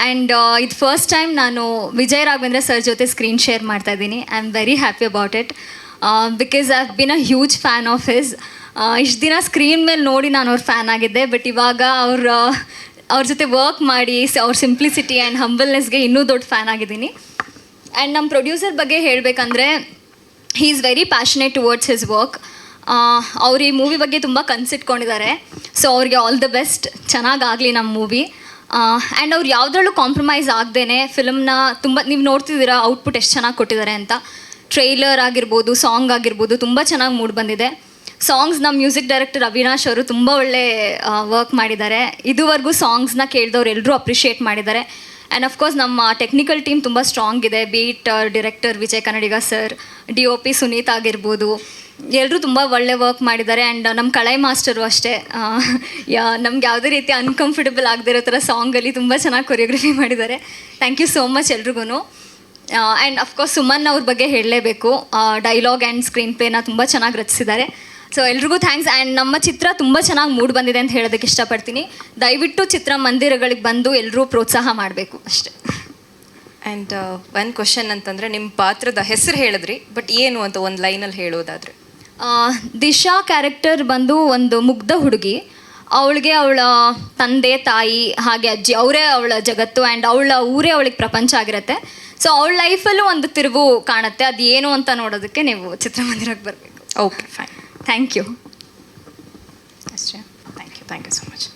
And ಇದು first time ನಾನು Vijay Raghavendra sir ಜೊತೆ ಸ್ಕ್ರೀನ್ ಶೇರ್ ಮಾಡ್ತಾ ಇದ್ದೀನಿ. I am very happy about it because I have been a huge fan of his. ಇಷ್ಟು ದಿನ ಸ್ಕ್ರೀನ್ ಮೇಲೆ ನೋಡಿ ನಾನು ಅವ್ರ ಫ್ಯಾನ್ ಆಗಿದ್ದೆ, ಬಟ್ ಇವಾಗ ಅವ್ರ ಜೊತೆ ವರ್ಕ್ ಮಾಡಿ ಅವ್ರ ಸಿಂಪ್ಲಿಸಿಟಿ ಆ್ಯಂಡ್ ಹಂಬಲ್ನೆಸ್ಗೆ ಇನ್ನೂ ದೊಡ್ಡ ಫ್ಯಾನ್ ಆಗಿದ್ದೀನಿ. ಆ್ಯಂಡ್ ನಮ್ಮ ಪ್ರೊಡ್ಯೂಸರ್ ಬಗ್ಗೆ ಹೇಳಬೇಕಂದ್ರೆ he is very passionate towards his work. ಅವ್ರು ಈ ಮೂವಿ ಬಗ್ಗೆ ತುಂಬ ಕನಸಿಟ್ಕೊಂಡಿದ್ದಾರೆ. ಸೊ ಅವ್ರಿಗೆ ಆಲ್ ದ ಬೆಸ್ಟ್, ಚೆನ್ನಾಗಾಗಲಿ ನಮ್ಮ ಮೂವಿ. ಆ್ಯಂಡ್ ಅವ್ರು ಯಾವುದ್ರಲ್ಲೂ ಕಾಂಪ್ರಮೈಸ್ ಆಗದೇನೆ ಫಿಲಮ್ನ ತುಂಬ ನೀವು ನೋಡ್ತಿದ್ದೀರಾ ಔಟ್ಪುಟ್ ಎಷ್ಟು ಚೆನ್ನಾಗಿ ಕೊಟ್ಟಿದ್ದಾರೆ ಅಂತ. ಟ್ರೈಲರ್ ಆಗಿರ್ಬೋದು, ಸಾಂಗ್ ಆಗಿರ್ಬೋದು, ತುಂಬ ಚೆನ್ನಾಗಿ ಮೂಡ್ ಬಂದಿದೆ. ಸಾಂಗ್ಸ್ ನಮ್ಮ ಮ್ಯೂಸಿಕ್ ಡೈರೆಕ್ಟರ್ ಅವಿನಾಶ್ ಅವರು ತುಂಬ ಒಳ್ಳೆ ವರ್ಕ್ ಮಾಡಿದ್ದಾರೆ. ಇದುವರೆಗೂ ಸಾಂಗ್ಸ್ನ ಕೇಳಿದವ್ರು ಎಲ್ಲರೂ ಅಪ್ರಿಷಿಯೇಟ್ ಮಾಡಿದ್ದಾರೆ. ಆ್ಯಂಡ್ ಅಫ್ಕೋರ್ಸ್ ನಮ್ಮ ಟೆಕ್ನಿಕಲ್ ಟೀಮ್ ತುಂಬ ಸ್ಟ್ರಾಂಗ್ ಇದೆ. ಬೀಟ್ ಡಿರೆಕ್ಟರ್ ವಿಜಯ್ ಕನ್ನಡಿಗ ಸರ್, DOP ಸುನೀತ್ ಆಗಿರ್ಬೋದು, ಎಲ್ಲರೂ ತುಂಬ ಒಳ್ಳೆ ವರ್ಕ್ ಮಾಡಿದ್ದಾರೆ. ಆ್ಯಂಡ್ ನಮ್ಮ ಕಳೈ ಮಾಸ್ಟರು ಅಷ್ಟೇ, ನಮ್ಗೆ ಯಾವುದೇ ರೀತಿ ಅನ್ಕಂಫರ್ಟಬಲ್ ಆಗದಿರೋ ಥರ ಸಾಂಗಲ್ಲಿ ತುಂಬ ಚೆನ್ನಾಗಿ ಕೊರಿಯೋಗ್ರಫಿ ಮಾಡಿದ್ದಾರೆ. ಥ್ಯಾಂಕ್ ಯು ಸೋ ಮಚ್ ಎಲ್ರಿಗೂ. ಆ್ಯಂಡ್ ಅಫ್ಕೋರ್ಸ್ ಸುಮನ್ ಅವ್ರ ಬಗ್ಗೆ ಹೇಳಲೇಬೇಕು. ಡೈಲಾಗ್ ಆ್ಯಂಡ್ ಸ್ಕ್ರೀನ್ ಪ್ಲೇನ ತುಂಬ ಚೆನ್ನಾಗಿ ರಚಿಸಿದ್ದಾರೆ. ಸೊ ಎಲ್ರಿಗೂ ಥ್ಯಾಂಕ್ಸ್. ಆ್ಯಂಡ್ ನಮ್ಮ ಚಿತ್ರ ತುಂಬ ಚೆನ್ನಾಗಿ ಮೂಡ್ ಬಂದಿದೆ ಅಂತ ಹೇಳೋದಕ್ಕೆ ಇಷ್ಟಪಡ್ತೀನಿ. ದಯವಿಟ್ಟು ಚಿತ್ರಮಂದಿರಗಳಿಗೆ ಬಂದು ಎಲ್ಲರೂ ಪ್ರೋತ್ಸಾಹ ಮಾಡಬೇಕು ಅಷ್ಟೇ. ಆ್ಯಂಡ್ ಒಂದು ಕ್ವಶನ್ ಅಂತಂದರೆ, ನಿಮ್ಮ ಪಾತ್ರದ ಹೆಸರು ಹೇಳಿದ್ರಿ, ಬಟ್ ಏನು ಅಂತ ಒಂದು ಲೈನಲ್ಲಿ ಹೇಳೋದಾದರೆ? ದಿಶಾ ಕ್ಯಾರೆಕ್ಟರ್ ಬಂದು ಒಂದು ಮುಗ್ಧ ಹುಡುಗಿ. ಅವಳಿಗೆ ಅವಳ ತಂದೆ ತಾಯಿ ಹಾಗೆ ಅಜ್ಜಿ ಅವರೇ ಅವಳ ಜಗತ್ತು. ಆ್ಯಂಡ್ ಅವಳ ಊರೇ ಅವಳಿಗೆ ಪ್ರಪಂಚ ಆಗಿರುತ್ತೆ. ಸೊ ಅವಳ ಲೈಫಲ್ಲೂ ಒಂದು ತಿರುವು ಕಾಣುತ್ತೆ. ಅದು ಏನು ಅಂತ ನೋಡೋದಕ್ಕೆ ನೀವು ಚಿತ್ರಮಂದಿರಕ್ಕೆ ಬರಬೇಕು. Okay, fine. ಥ್ಯಾಂಕ್ ಯು ಅಷ್ಟೇ. Thank you so much.